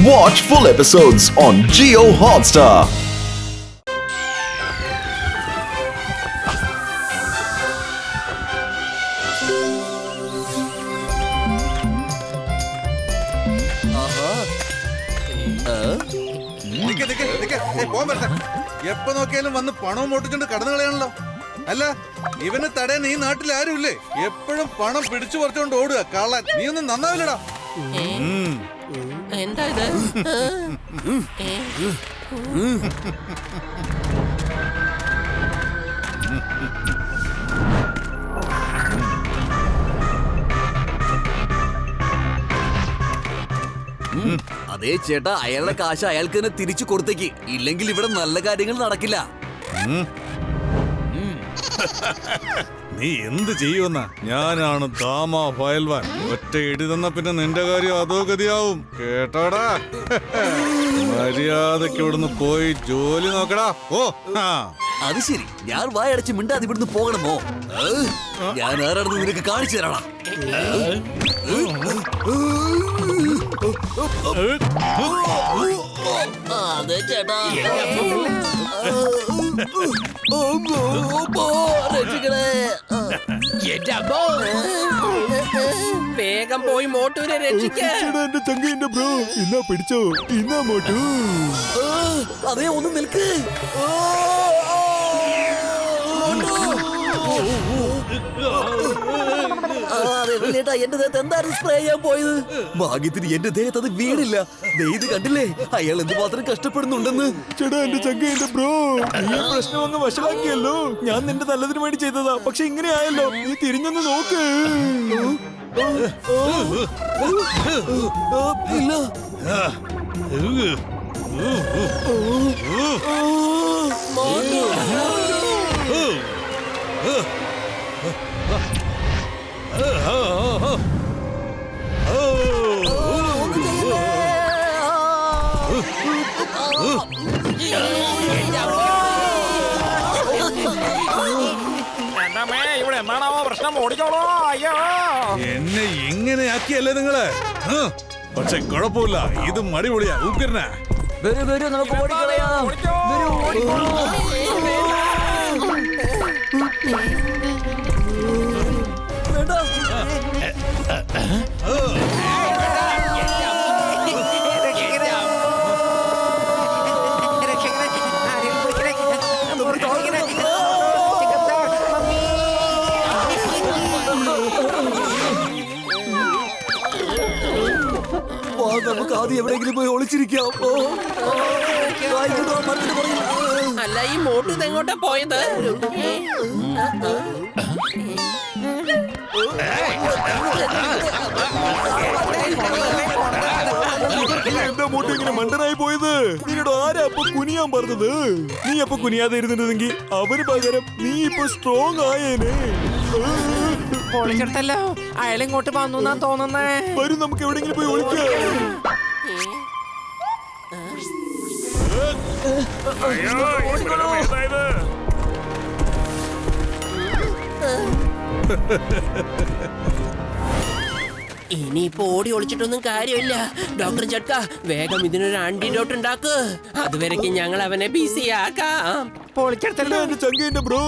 Watch full episodes on Jio Hotstar. എപ്പോ നോക്കിയാലും വന്ന് പണവും മോട്ടിച്ചോണ്ട് കടന്നു കളയാണല്ലോ. അല്ല, ഇവനെ തടയാൻ ഈ നാട്ടിൽ ആരുമില്ലേ? എപ്പോഴും പണം പിടിച്ചു പറിച്ചോണ്ട് ഓടുക കള്ളൻ. നീ ഒന്നും നന്നാവില്ലടാ. എന്താ ഇത്? അതേ ചേട്ടാ, അയാളുടെ കാശ് അയാൾക്ക് തന്നെ തിരിച്ചു കൊടുത്തേക്ക്. ഇല്ലെങ്കിൽ ഇവിടെ നല്ല കാര്യങ്ങൾ നടക്കില്ല. നീ എന്ത് ചെയ്യുമെന്ന? ഞാനാണ് ദാമ ഫയൽവാൻ. ഒറ്റ ഇടി തന്ന പിന്നെ നിന്റെ കാര്യം അതോ ഗതിയാവും. കേട്ടോടാ? മര്യാദക്ക് ഇവിടുന്ന് പോയി ജോലി നോക്കടാ. ഓ അത് ശരി, ഞാൻ വായടച്ച് മിണ്ടാതെ ഇവിടുന്ന് പോകണമോ? ഞാൻ ആരാണെന്ന് നിനക്ക് കാണിച്ചു തരാടാ. അതെ ചേട്ടാ, വേഗം പോയി മോട്ടൂരെ രക്ഷിക്കാൻ. ബ്രോ ഇന്നാ പിടിച്ചോ, ഇന്നാ മോട്ടു. അതേ, ഒന്ന് നിൽക്ക്. എന്റെ ദേഹത്ത് എന്തായിരുന്നു സ്പ്രേ ചെയ്യാൻ പോയത്? ഭാഗ്യത്തിന് എന്റെ ദേഹത്ത് അത് വീണില്ല. ഇത് കണ്ടില്ലേ അയാൾ എന്തുമാത്രം കഷ്ടപ്പെടുന്നുണ്ടെന്ന്. ചേട്ടാ എന്റെ ചങ്ക, എന്റെ ബ്രോ, ഈ പ്രശ്നം അങ്ങ് വഷളാക്കിയല്ലോ. ഞാൻ നിന്റെ നല്ലതിന് വേണ്ടി ചെയ്തതാ, പക്ഷെ ഇങ്ങനെ ആയല്ലോ. നീ തിരിഞ്ഞൊന്ന് നോക്ക്. ഇല്ല, ഇവിടെ എന്താണാവോ പ്രശ്നം? ഓടിക്കോളോ. അയ്യോ, എന്നെ ഇങ്ങനെയാക്കിയല്ലേ നിങ്ങള്? പക്ഷെ കുഴപ്പമില്ല, ഇത് മടിപൊളിയാ. ഉഗ്രനാ. വരൂ വരൂ, നമുക്ക് ഓടിക്കളയാം. വരൂ, ഓടിക്കോളൂ. നമുക്ക് ആദ്യം എവിടെയെങ്കിലും പോയി ഒളിച്ചിരിക്കാം. അല്ല, ഈ മോട്ടു ഇതെങ്ങോട്ടാ പോയത്? എന്താ മോട്ടു ഇങ്ങനെ മണ്ടനായി പോയത്? നിന്നോട് ആരാ അപ്പൊ കുനിയാൻ പറഞ്ഞത്? നീ അപ്പൊ കുനിയാതെ ഇരുന്നിരുന്നെങ്കിൽ അവന് പകരം നീ ഇപ്പൊ സ്ട്രോങ് ആയേനെ. പൊളിച്ചെടുത്തല്ലോ. അയാളിങ്ങോട്ട് വന്നു എന്നാ തോന്നുന്നേ. വരും, നമുക്ക് എവിടെയെങ്കിലും പോയി ഒളിക്കാം. ഇനിയിപ്പോ ഓടി ഒളിച്ചിട്ടൊന്നും കാര്യമില്ല. ഡോക്ടർ ചട്ക, വേഗം ഇതിനൊരു ആന്റിഡോട്ട് ഉണ്ടാക്ക്. അതുവരേക്കും ഞങ്ങൾ അവനെ ബിസി ആക്കാം. പൊളിച്ചെടുത്തല്ലോ. എന്റെ ചങ്കേന്റെ ബ്രോ,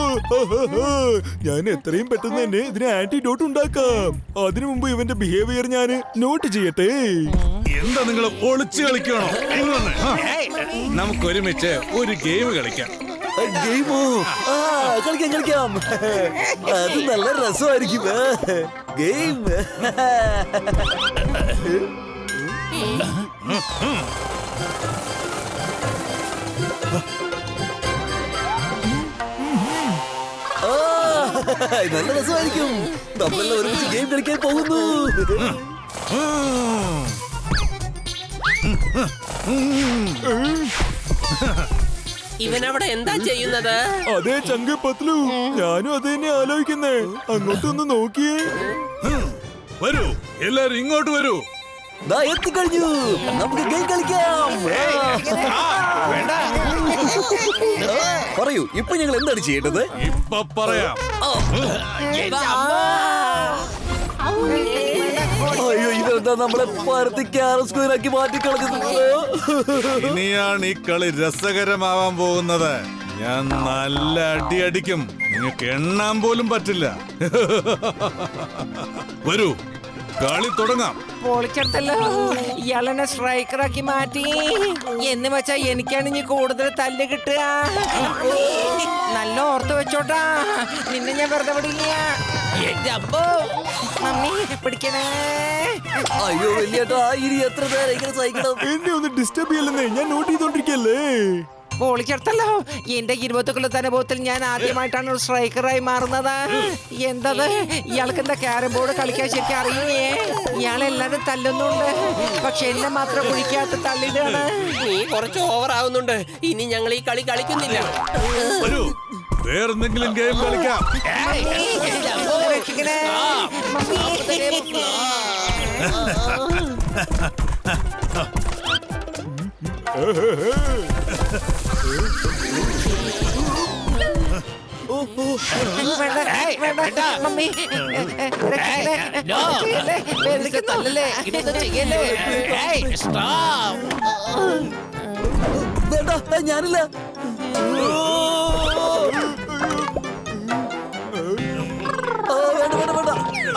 ഞാൻ എത്രയും പെട്ടെന്ന് തന്നെ ഇതിന് ആന്റിഡോട്ട് ഉണ്ടാക്കാം. അതിനു മുമ്പ് ഇവന്റെ ബിഹേവിയർ ഞാൻ നോട്ട് ചെയ്യട്ടെ. എന്താ നിങ്ങൾ ഒളിച്ചു കളിക്കണോ? നമുക്ക് ഒരുമിച്ച് ഒരു ഗെയിം കളിക്കാം. ഗെയിമോ? കളിക്കാം കളിക്കാം. അത് നല്ല രസമായിരിക്കും. ഗെയിം. നല്ല രസമായിരിക്കും. നമ്മളെല്ലാം ഒരുമിച്ച് ഗെയിം കളിക്കാൻ പോകുന്നു. ഇവനവിടെ എന്താ ചെയ്യുന്നത്? അതേ ചങ്ക പത്ലു, ഞാനും അത് തന്നെ ആലോചിക്കുന്നേ. അങ്ങോട്ടൊന്ന് നോക്കിയേ. വരൂ, എല്ലാരും ഇങ്ങോട്ട് വരൂ. എത്തിക്കഴിഞ്ഞു, നമുക്ക് ഗെയിം കളിക്കാം. പറയൂ, ഇപ്പൊ ഞങ്ങൾ എന്താണ് ചെയ്യേണ്ടത്? ഇപ്പൊ പറയാം. അയ്യോ, ഇത് എന്താ നമ്മളെ പരത്തി ക്യാരറ്റ് സ്ക്വയറാക്കി മാറ്റി കളഞ്ഞത്? ഇനിയാണ് ഈ കളി രസകരമാവാൻ പോകുന്നത്. ഞാൻ നല്ല അടി അടിക്കും, നിങ്ങൾക്ക് എണ്ണാൻ പോലും പറ്റില്ല. വരൂ, കളി തുടങ്ങാം. പൊളിച്ചെടുത്തല്ലോ, ഇയാളെന്നെ സ്ട്രൈക്കറാക്കി മാറ്റി. എന്ന് വെച്ചാ എനിക്കാണ് ഇനി കൂടുതൽ തല്ല് കിട്ടുക. നല്ല ഓർത്ത് വെച്ചോട്ടാ, നിന്നെ ഞാൻ വെറുതെ വിടില്ല. എന്റെ അമ്മോ, മമ്മി പിടിക്കണേ. അയ്യോ വലിയേട്ടാ, ഇനി എത്ര നേരം ഇങ്ങനെ സഹിക്കണം? എന്നെ ഒന്ന് ഡിസ്റ്റർബ് ചെയ്യലെന്നേ, ഞാൻ നോട്ട് ചെയ്തോണ്ടിരിക്കല്ലേ. പൊളിച്ചെടുത്തല്ലോ, എന്റെ 20 കൊല്ലത്തെ അനുഭവത്തിൽ ഞാൻ ആദ്യമായിട്ടാണ് ഒരു സ്ട്രൈക്കറായി മാറുന്നത്. എന്തത്, ഇയാൾക്ക് എന്താ ക്യാരം ബോർഡ് കളിക്കാൻ ശരിക്കും അറിയില്ലേ? ഇയാളെല്ലാരും തല്ലുന്നുണ്ട്, പക്ഷെ എന്നെ മാത്രം കുഴിക്കാത്ത തള്ളിയിടാണ്. നീ കുറച്ച് ഓവർ ആവുന്നുണ്ട്. ഇനി ഞങ്ങൾ ഈ കളി കളിക്കുന്നില്ല. വരൂ, വേറെന്തെങ്കിലും ഗെയിം കളിക്കാം. രക്ഷിക്കണേ, മമ്മി. വേണ്ട, മമ്മി. രക്ഷിക്കണേ. തല്ലല്ലേ, ഇതൊന്നും ചെയ്യല്ലേ. വേണ്ട, ഞാനില്ല. വേണ്ട വേണ്ട വേണ്ട.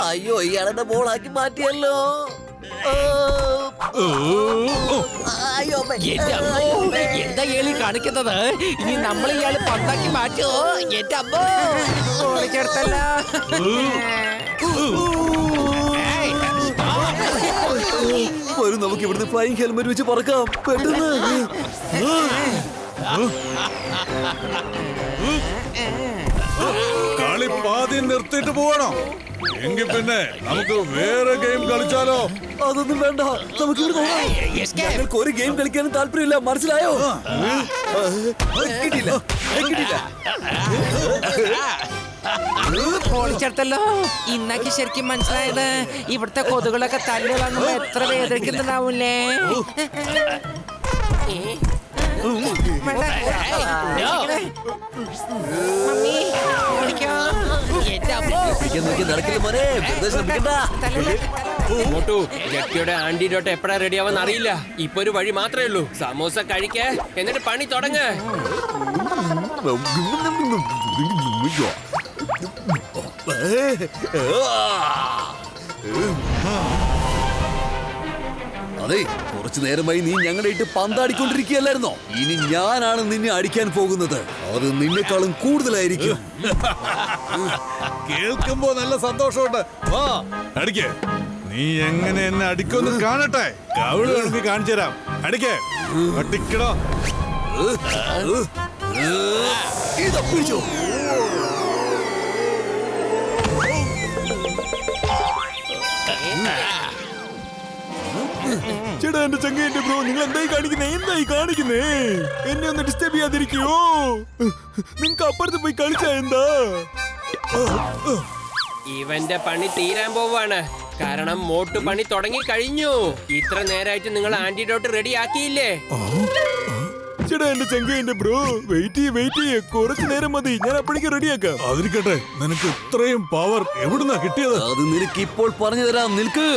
അയ്യോ, ഇയാളെന്നെ ബോളാക്കി മാറ്റിയല്ലോ. അയ്യോ എന്റെ അമ്മോ, എന്താ ഇയാളി കാണിക്കുന്നത്? ഇനി നമ്മൾ ഇയാള് പന്താക്കി മാറ്റോ? എന്റെ അമ്മോ, ചേർത്തല്ല. വരും, നമുക്ക് ഇവിടുന്ന് ഫ്ലൈങ് ഹെൽമെറ്റ് വെച്ച് പറക്കാം പെട്ടെന്ന്. കളി പാതി നിർത്തിയിട്ട് പോവാണോ? എങ്കിൽ പിന്നെ നമുക്ക് വേറെ ഗെയിം കളിച്ചാലോ? അതൊന്നും വേണ്ട, നമുക്ക് ഇവിടെ പോകാം. ഞങ്ങൾക്ക് ഒരു ഗെയിം കളിക്കാനും താല്പര്യമില്ല, മനസ്സിലായോ? കിട്ടിയില്ല, കിട്ടിയില്ല. പൊളിച്ചെടുത്തല്ലോ, ഇന്നൊക്കെ ശരിക്കും മനസ്സിലായത്. ഇവിടുത്തെ കൊതുകളൊക്കെ തല്ലുകളാകുമ്പോ എത്ര വേദനിക്കുന്നുണ്ടാവൂലേ. മമ്മി, ഓടിക്കോ. എന്റെ അമ്മോ, നടക്കില്ല മോനെ, വെറുതെ ശ്രമിക്കണ്ട. മോട്ടു, ജക്കിയുടെ ആന്റിഡോട്ട് എപ്പോഴാ റെഡി ആവാന്ന് അറിയില്ല. ഇപ്പൊ ഒരു വഴി മാത്രമേ ഉള്ളൂ. സമോസ കഴിക്ക, എന്നിട്ട് പണി തുടങ്ങ്. അതെ, കുറച്ചു നേരമായി നീ ഞങ്ങളുടെ ഇട്ട് പന്താടിക്കൊണ്ടിരിക്കുകയല്ലായിരുന്നോ? ഇനി ഞാനാണ് നിന്നെ അടിക്കാൻ പോകുന്നത്. അത് നിന്നെക്കാളും കൂടുതലായിരിക്കും. കേൾക്കുമ്പോ നല്ല സന്തോഷമുണ്ട്. വാ, അടിക്കേ. നീ എങ്ങനെ എന്നെ അടിക്കുമെന്ന് കാണട്ടെ. കവിള് വേണമെങ്കിൽ കാണിച്ചു തരാം. അടിക്കേ, അടിക്കടോ. ഇതാ പിടിച്ചോ. ചേട്ടാ, എന്റെ ചങ്ങേന്റെ ബ്രോ, നിങ്ങൾ എന്തായി കാണിക്കുന്നേ? എന്നെ ഒന്ന് ഡിസ്റ്റർബ് ചെയ്യാതിരിക്കോ? നിങ്ങക്ക് അപ്പുറത്ത് പോയി കളിച്ചാ എന്താ? ഇവന്റെ പണി തീരാൻ പോവാണ്. കാരണം മോട്ടു പണി തുടങ്ങി കഴിഞ്ഞു. ഇത്ര നേരമായിട്ട് നിങ്ങൾ ആന്റിഡോട്ട് റെഡി ആക്കിയില്ലേ? ചേട്ടാ, എന്റെ ചങ്ങേന്റെ ബ്രോ, വെയിറ്റ് ചെയ്യേ, കുറച്ചു നേരം മതി, ഞാൻ അപ്പോഴേക്കും റെഡിയാക്കാം. അതിരിക്കട്ടെ, നിനക്ക് ഇത്രയും പവർ എവിടുന്നാ കിട്ടിയത്? അത് നിനക്ക് ഇപ്പോൾ പറഞ്ഞു തരാം, നിൽക്ക്.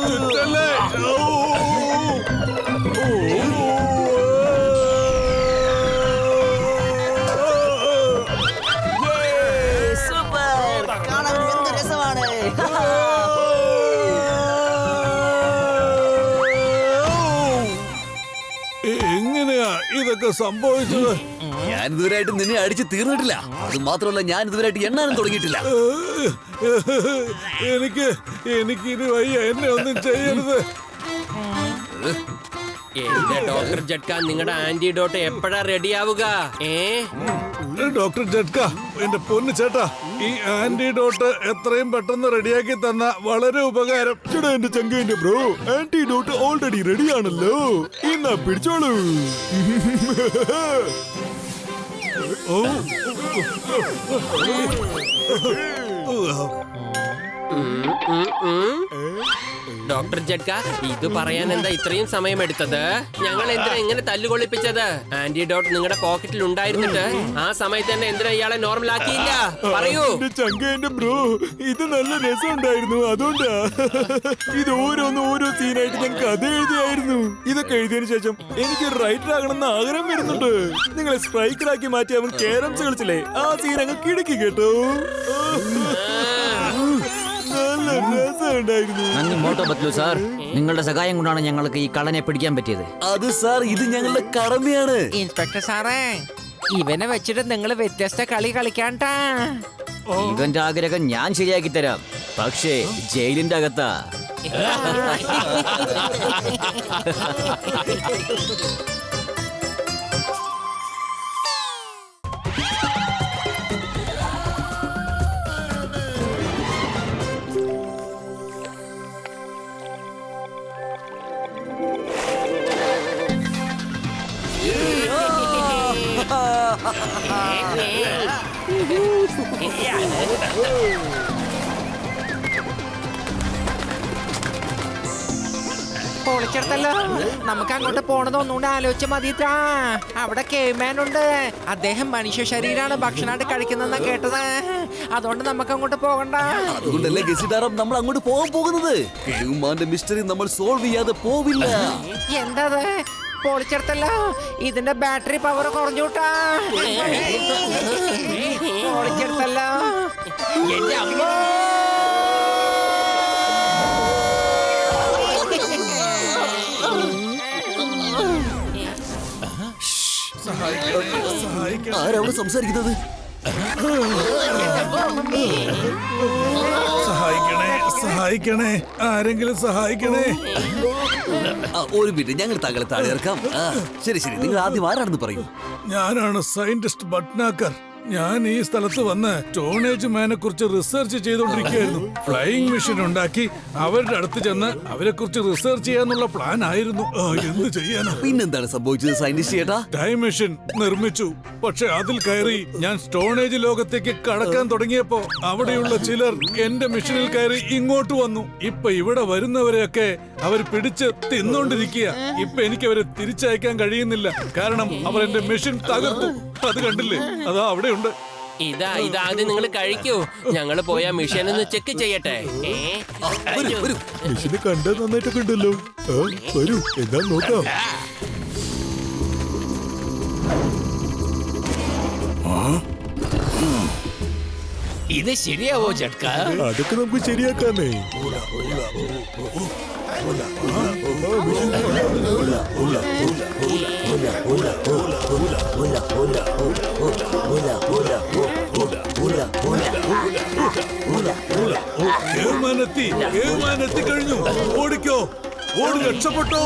ചുറ്റല്ലേ? എങ്ങനെയാ ഇതൊക്കെ സംഭവിച്ചത്? ഞാൻ ഇതുവരെയായിട്ട് നിന്നെ അടിച്ച് തീർന്നിട്ടില്ല. അത് മാത്രമല്ല, ഞാൻ ഇതുവരെയായിട്ട് എണ്ണാനും തുടങ്ങിയിട്ടില്ല. എനിക്കിനി വയ്യ, എന്നെ ഒന്നും ചെയ്യരുത്. എന്റെ ഡോക്ടർ ജഡ്ക, നിങ്ങളുടെ ആന്റിഡോട്ട് എപ്പോഴാ റെഡി ആവുക? ഡോക്ടർ ജഡ്ക, എന്റെ പൊന്നു ചേട്ടാ, ഈ ആന്റിഡോട്ട് എത്രയും പെട്ടെന്ന് റെഡിയാക്കി തന്ന വളരെ ഉപകാരം. ചേട്ടാ, എന്റെ ചങ്ങേന്റെ ബ്രോ, ആന്റിഡോട്ട് ഓൾറെഡി റെഡിയാണല്ലോ. എന്നാ പിടിച്ചോളൂ. ഓ ഡോക്ടർ ജഡ്ക, ഇത് പറയാൻ എന്താ ഇത്രയും സമയമെടുത്തത്? ഞങ്ങൾ എന്തിനാ ഇങ്ങനെ തല്ലുകൊള്ളിപ്പിച്ചത്? ആന്റിഡോട്ട് നിങ്ങളുടെ പോക്കറ്റിൽ ഉണ്ടായിരുന്നിട്ട് ആ സമയത്ത് തന്നെ എന്തിനാ ഇയാളെ നോർമൽ ആക്കിയില്ല? പറയൂ. എന്റെ ചങ്കേന്റെ ബ്രോ, ഇത് നല്ല രസമുണ്ടായിരുന്നു, അതുകൊണ്ടാ. ഇത് ഓരോ സീനായിട്ട് ഞാൻ കഥ എഴുതിയായിരുന്നു. ഇതൊക്കെ എഴുതിയതിനു ശേഷം എനിക്ക് റൈറ്റർ ആകണമെന്ന് ആഗ്രഹം വരുന്നുണ്ട്. നിങ്ങളെ സ്ട്രൈക്കറാക്കി മാറ്റി അവൻ കേരംസ് കളിച്ചില്ലേ, ആ സീൻ അങ്ങ് കിടക്കി കേട്ടോ. നല്ല രസമുണ്ടായിരുന്നു. നന്ദി മോട്ടോ പത്ലു സാർ, നിങ്ങളുടെ സഹായം കൊണ്ടാണ് ഞങ്ങൾക്ക് ഈ കള്ളനെ പിടിക്കാൻ പറ്റിയത്. അത് സാർ, ഇത് ഞങ്ങളുടെ കടമയാണ്. ഇൻസ്പെക്ടർ സാറേ, ഇവനെ വെച്ചിട്ട് നിങ്ങൾ വ്യത്യസ്ത കളി കളിക്കാണ്ടാ. ഇവന്റെ ആഗ്രഹം ഞാൻ ശരിയാക്കി തരാം, പക്ഷേ ജയിലിന്റെ അകത്താ. പൊളിച്ചെടുത്തല്ലോ. നമുക്ക് അങ്ങോട്ട് പോണത് ഒന്നുകൂടെ ആലോചിച്ച മതിട്ടാ. അവിടെ കേവ്മാൻ ഉണ്ട്. അദ്ദേഹം മനുഷ്യ ശരീരമാണ് ഭക്ഷണമായിട്ട് കഴിക്കുന്നതെന്നാ കേട്ടത്. അതുകൊണ്ട് നമുക്ക് അങ്ങോട്ട് പോകണ്ട. അതുകൊണ്ടല്ലേ ഗസിഡാരം നമ്മൾ അങ്ങോട്ട് പോകാൻ പോകുന്നത്. കേവുമാന്റെ മിസ്റ്ററി നമ്മൾ സോൾവ് ചെയ്യാതെ പോവില്ല. എന്താ പൊളിച്ചെടുത്തല്ലോ. ഇതിന്റെ ബാറ്ററി പവർ കുറഞ്ഞൂട്ടാ. പൊളിച്ചെടുത്തല്ലോ. എന്റെ അമ്മ. ആരവിടെ സംസാരിക്കുന്നത്? സഹായിക്കണേ, ആരെങ്കിലും സഹായിക്കണേ. ഒരു മിനിറ്റ്, ഞങ്ങൾ താങ്കളെ താഴെ ഇറക്കാം. ശരി, നിങ്ങൾ ആദ്യം ആരാണെന്ന് പറയൂ. ഞാനാണ് സയന്റിസ്റ്റ് ഭട്നാക്കർ. ഞാൻ ഈ സ്ഥലത്ത് വന്ന് സ്റ്റോണേജ് മാനെ കുറിച്ച് റിസർച്ച് ചെയ്തോണ്ടിരിക്കുകയായിരുന്നു. ഫ്ലൈയിങ് മെഷീൻ ഉണ്ടാക്കി അവരുടെ അടുത്ത് ചെന്ന് അവരെ കുറിച്ച് റിസർച്ച് ചെയ്യാന്നുള്ള പ്ലാൻ ആയിരുന്നു. എന്ത് ചെയ്യാനാ? പിന്നെന്താണ് സംഭവിച്ചത് സയന്റിസ്റ്റ് ചേട്ടാ? ടൈം മെഷീൻ നിർമ്മിച്ചു. പക്ഷെ അതിൽ കയറി ഞാൻ സ്റ്റോണേജ് ലോകത്തേക്ക് കടക്കാൻ തുടങ്ങിയപ്പോ അവിടെയുള്ള ചിലർ എന്റെ മെഷീനിൽ കയറി ഇങ്ങോട്ട് വന്നു. ഇപ്പൊ ഇവിടെ വരുന്നവരെയൊക്കെ അവർ പിടിച്ച് തിന്നോണ്ടിരിക്കുക. ഇപ്പൊ എനിക്ക് അവരെ തിരിച്ചയക്കാൻ കഴിയുന്നില്ല, കാരണം അവർ എന്റെ മെഷീൻ തകർത്തു. അത് കണ്ടില്ലേ, അതാ അവിടെ ഉണ്ട്. ഇതാദ്യം നിങ്ങൾ കഴിക്കൂ. ഞങ്ങൾ പോയ മിഷൻ ഒന്ന് ചെക്ക് ചെയ്യട്ടെ. മെഷീനെ കണ്ടാൽ നന്നായിട്ടൊക്കെ ഉണ്ടല്ലോ. വരൂ, എന്താ നോക്കാം. ഇത് ശരിയാവോ ജഡ്ക? അതൊക്കെ നമുക്ക് ശരിയാക്കാമേ. എത്തി കഴിഞ്ഞു. ഓടിക്കോ, ഓടി, രക്ഷപ്പെട്ടോ.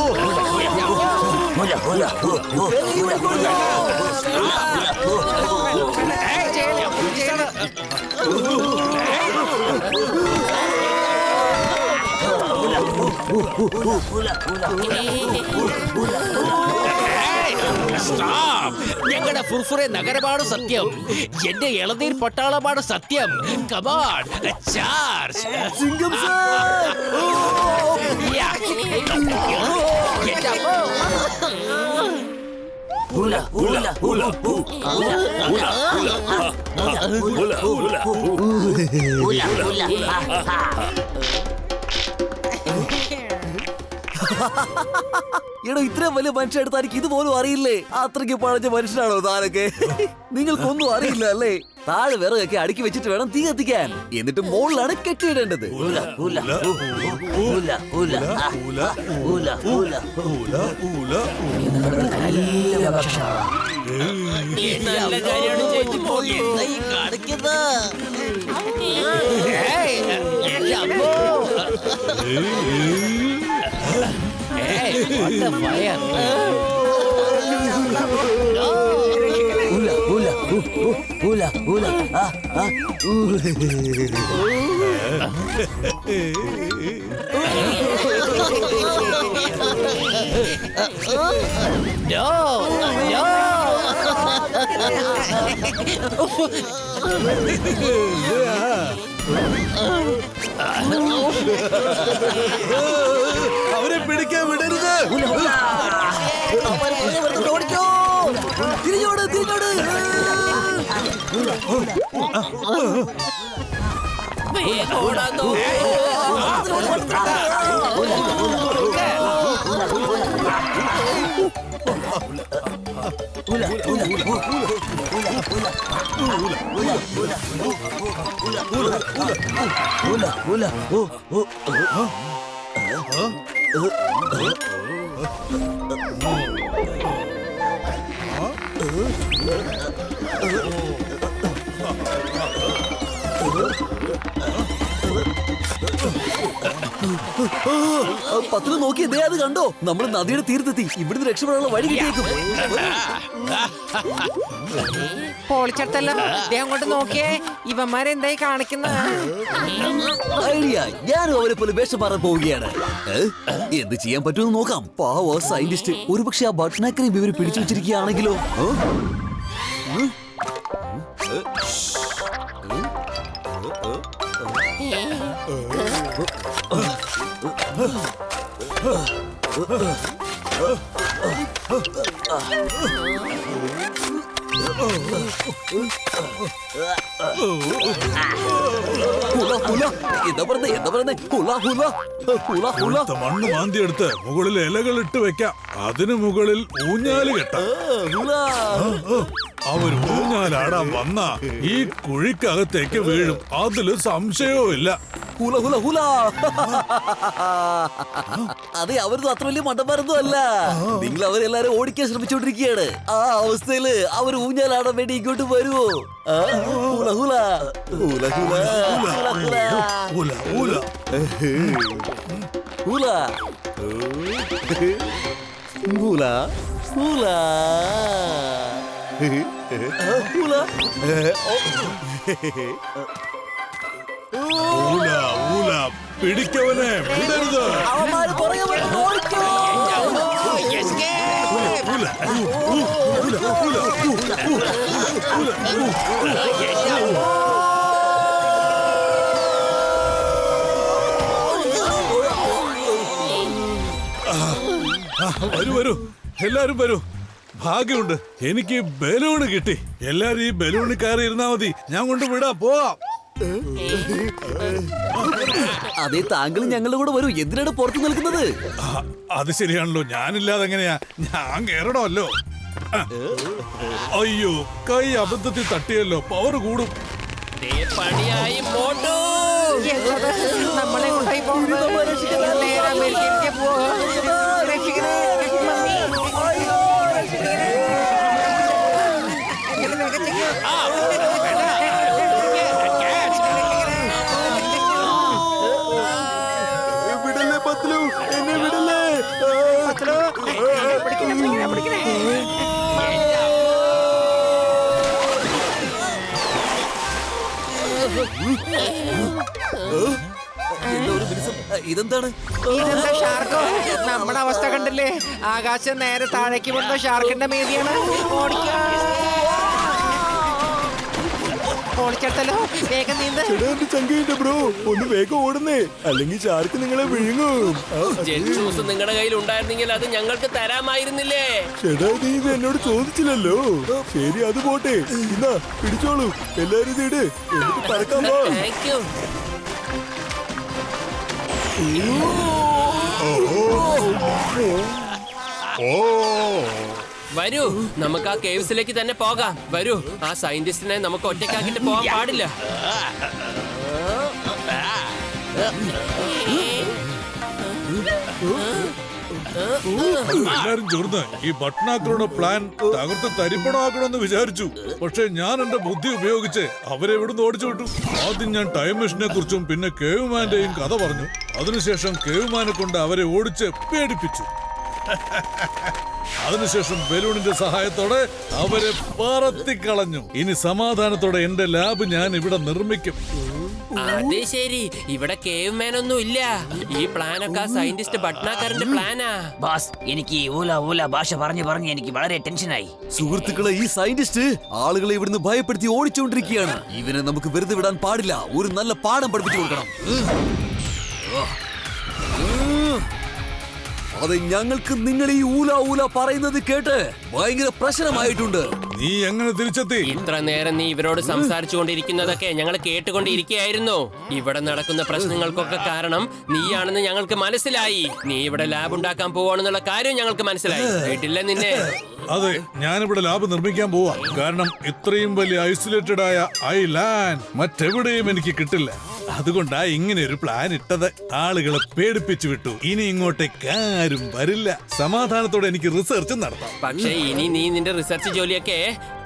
ഞങ്ങളുടെ ഫുർഫുറെ നഗരമാണ് സത്യം. എന്റെ ഇളനീർ പട്ടാളമാണ് സത്യം. Come on, charge. സിംഗം സാർ! എടോ, ഇത്രയും വലിയ മനുഷ്യടുത്ത് എനിക്ക് ഇതുപോലും അറിയില്ലേ? അത്രയ്ക്ക് പഴഞ്ഞ മനുഷ്യനാണോ താനൊക്കെ? നിങ്ങൾക്കൊന്നും അറിയില്ല അല്ലേ? താഴെ വിറകൊക്കെ അടുക്കി വെച്ചിട്ട് വേണം തീ കത്തിക്കാൻ. എന്നിട്ട് മുകളിലാണ് കെട്ടിയിടേണ്ടത്. നല്ല കാര്യമാണ് ചേച്ചി. അവരെ പിടിക്കാൻ വിടരുത്. ഓടിക്കോ, തിരിഞ്ഞോട് തിരിഞ്ഞോട്. വേഗം ഓടാൻ നോക്ക്. പത്തിൽ നോക്കി ഇതേ അത് കണ്ടോ, നമ്മൾ നദിയുടെ തീരത്തെത്തി. ഇവിടുന്ന് രക്ഷപ്പെടാനുള്ള വഴി കിട്ടിയേക്കും. പൊളിച്ചെടുത്തല്ലോ. ദേ അങ്ങോട്ട് നോക്കിയേ, ഇവന്മാരെന്തായി കാണിക്കുന്ന? ഐഡിയ, ഞാനും അവരെ പോലെ വേഷം മാറാൻ പോവുകയാണ്. എന്ത് ചെയ്യാൻ പറ്റുമെന്ന് നോക്കാം. പാവ സയന്റിസ്റ്റ്. ഒരുപക്ഷെ ആ ഭക്ഷണക്കറിയും ഇവര് പിടിച്ചു വെച്ചിരിക്കുകയാണെങ്കിലോ? മണ്ണ് മാന്തിയെടുത്ത് മുകളിൽ ഇലകൾ ഇട്ട് വെക്കാം. അതിനു മുകളിൽ ഊഞ്ഞാല് കെട്ടാം. അവർ ഊഞ്ഞാലാടാൻ വന്ന ഈ കുഴിക്കകത്തേക്ക് വീഴും. അതില് സംശയവും ഇല്ല. അതെ, അവരൊന്നും അത്ര വലിയ മണ്ടന്മാരൊന്നും അല്ല. നിങ്ങൾ അവരെല്ലാരും ഓടിക്കാൻ ശ്രമിച്ചോണ്ടിരിക്കുകയാണ്. ആ അവസ്ഥയില് അവർ ഊഞ്ഞാലാടാൻ വേണ്ടി ഇങ്ങോട്ട് വരുമോ? ഹുല ഹുല ഹുല ഹുല ഹുല ഹുല ഹുല ഹുല ഹുല ഹുല. ഊല ഊല പിടിക്കവനെ വിടരുത്. അവന്മാര് പുറകെ വന്ന് ഓടിക്കോ. വരൂ വരൂ, എല്ലാരും വരൂ. ഭാഗ്യമുണ്ട്, എനിക്ക് ബലൂണ് കിട്ടി. എല്ലാരും ഈ ബലൂണിൽ കയറി ഇരുന്നാ മതി. ഞാൻ കൊണ്ട് വിടാം, പോവാം. അതെ, താങ്കളും ഞങ്ങളുടെ കൂടെ വരൂ. എന്തിനാണ് പുറത്തു നിൽക്കുന്നത്? അത് ശരിയാണല്ലോ, ഞാനില്ലാതെ എങ്ങനെയാ? ഞാൻ കേറണമല്ലോ. അയ്യോ, കൈ അബദ്ധത്തിൽ തട്ടിയല്ലോ. പവർ കൂടും. ദേ പണിയായി മോട്ടു. നമ്മളെ കൊണ്ടായി പോകുന്നത് നേരെ അമേരിക്കയിലേക്ക് പോവാ. രക്ഷിക്കണേ, മമ്മി. വിടല്ലേ പത്ലു, എന്നെ വിടല്ലേ. പിടിക്കണേ. ഇതെന്താണ്? ഇതെന്താ ഷാർക്കോ? നമ്മുടെ അവസ്ഥ കണ്ടില്ലേ? ആകാശം നേരെ താഴേക്ക് പോകുന്ന ഷാർക്കിന്റെ മേതിയാണ്. ഓടിച്ചെടുത്തല്ലോ, വേഗം നീന്ത്. ചങ്കയുടെ ബ്രോ, ഒന്ന് വേഗം ഓടുന്നേ, അല്ലെങ്കിൽ ഷാർക്ക് നിങ്ങളെ വിഴുങ്ങും. ജെറ്റ് ഷൂസ് നിങ്ങളുടെ കയ്യിൽ ഉണ്ടായിരുന്നെങ്കിൽ അത് ഞങ്ങൾക്ക് തരാമായിരുന്നില്ലേ? ചേട്ടാ, നീ ഇത് എന്നോട് ചോദിച്ചില്ലല്ലോ. ശരി, അത് പോട്ടെ. ഇന്നാ പിടിച്ചോളൂ, എല്ലാരും ഇത് ഇട്, എന്നിട്ട് പറക്കാൻ പോ. Thank you. വരൂ, നമുക്ക് ആ കേവ്സിലേക്ക് തന്നെ പോകാം. വരൂ, ആ സയന്റിസ്റ്റിനെ നമുക്ക് ഒറ്റയ്ക്കാക്കിട്ട് പോകാൻ പാടില്ല. എല്ലാരും ചേർന്ന് ഈ ഭട്നാക്കളുടെ പ്ലാൻ തകർത്ത് തരിപ്പണമാക്കണമെന്ന് വിചാരിച്ചു. പക്ഷെ ഞാൻ എന്റെ ബുദ്ധി ഉപയോഗിച്ച് അവരെ ഇവിടുന്ന് ഓടിച്ചു വിട്ടു. ആദ്യം ഞാൻ ടൈം മെഷീനെ കുറിച്ചും പിന്നെ കേവ്മാന്റെയും കഥ പറഞ്ഞു. അതിനുശേഷം കേവ്മാനെ കൊണ്ട് അവരെ ഓടിച്ച് പേടിപ്പിച്ചു. അതിനുശേഷം ബലൂണിന്റെ സഹായത്തോടെ അവരെ പറത്തിക്കളഞ്ഞു. ഇനി സമാധാനത്തോടെ എന്റെ ലാബ് ഞാൻ ഇവിടെ നിർമ്മിക്കും. അത് ശരി, ഇവിടെ കേവ് മാൻ ഒന്നും ഇല്ല. ഈ പ്ലാനൊക്കെ സയന്റിസ്റ്റ് ഭട്നാക്കറിന്റെ പ്ലാനാ. ബാസ്, എനിക്ക് ഈ ഊല ഭാഷ പറഞ്ഞു എനിക്ക് വളരെ ടെൻഷനായി. സുഹൃത്തുക്കളെ, ഈ സയന്റിസ്റ്റ് ആളുകളെ ഇവിടുന്ന് ഭയപ്പെടുത്തി ഓടിച്ചുകൊണ്ടിരിക്കുകയാണ്. ഇവനെ നമുക്ക് വെറുതെ വിടാൻ പാടില്ല. ഒരു നല്ല പാഠം പഠിപ്പിച്ചു കൊടുക്കണം. അതെ, ഞങ്ങൾക്ക് നിങ്ങൾ ഈ ഊല പറയുന്നത് കേട്ട് ഭയങ്കര പ്രശ്നമായിട്ടുണ്ട്. നീ എങ്ങനെ തിരിച്ചെത്തി? ഇത്ര നേരം നീ ഇവരോട് സംസാരിച്ചുകൊണ്ടിരിക്കുന്നതൊക്കെ ഞങ്ങൾ കേട്ടുകൊണ്ടിരിക്കുകയായിരുന്നു. ഇവിടെ നടക്കുന്ന പ്രശ്നങ്ങൾക്കൊക്കെ കാരണം നീയാണെന്ന് ഞങ്ങൾക്ക് മനസ്സിലായി. നീ ഇവിടെ ലാബ് ഉണ്ടാക്കാൻ പോവാണെന്നുള്ള കാര്യം ഞങ്ങൾക്ക് മനസ്സിലായി. കേട്ടില്ല നിന്നെ? അതെ, ഞാനിവിടെ ലാബ് നിർമ്മിക്കാൻ പോവാ. കാരണം ഇത്രയും വലിയ ഐസൊലേറ്റഡ് ആയ ഐലാൻഡ് മറ്റെവിടെയും എനിക്ക് കിട്ടില്ല. അതുകൊണ്ടാ ഇങ്ങനെ ഒരു പ്ലാൻ ഇട്ടത്. ആളുകളെ പേടിപ്പിച്ചു വിട്ടു. ഇനി ഇങ്ങോട്ടേക്ക് ആരും വരില്ല. സമാധാനത്തോടെ എനിക്ക് റിസർച്ച് നടത്താം. പക്ഷേ ഇനി നീ നിന്റെ റിസർച്ച് ജോലിയൊക്കെ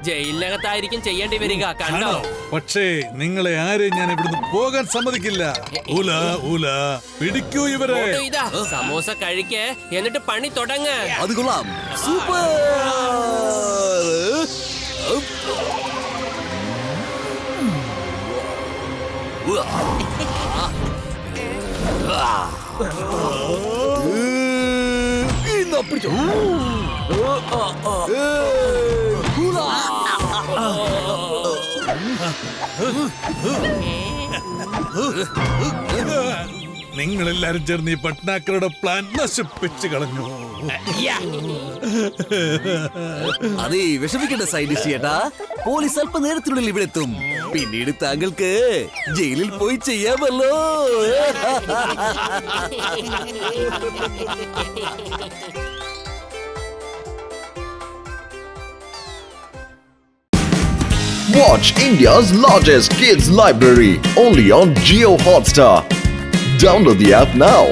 ജയിലിനകത്തായിരിക്കും ചെയ്യേണ്ടി വരിക. കണ്ടോ? പക്ഷേ നിങ്ങളെ ആരെയും ഞാൻ ഇവിടുന്ന് പോകാൻ സമ്മതിക്കില്ല. ഊല പിടിക്കൂ ഇവരെ. ഫോട്ടോ ഇതാ, സമോസ കഴിക്ക്, എന്നിട്ട് പണി തുടങ്ങ്. അത് കൊള്ളാം. സൂപ്പർ. നിങ്ങളെല്ലാരും ചേർന്ന് ഈ പട്നാക്കറുടെ പ്ലാൻ നശിപ്പിച്ചു കളഞ്ഞു. അതെ, വിഷമിക്കേണ്ട സയന്റിസ്റ്റ് ചേട്ടാ. പോലീസ് അല്പ നേരത്തിനുള്ളിൽ ഇവിടെ എത്തും. പിന്നീട് താങ്കൾക്ക് ജയിലിൽ പോയി ചെയ്യാമല്ലോ. Watch India's largest kids library only on Jio Hotstar. Download the app now.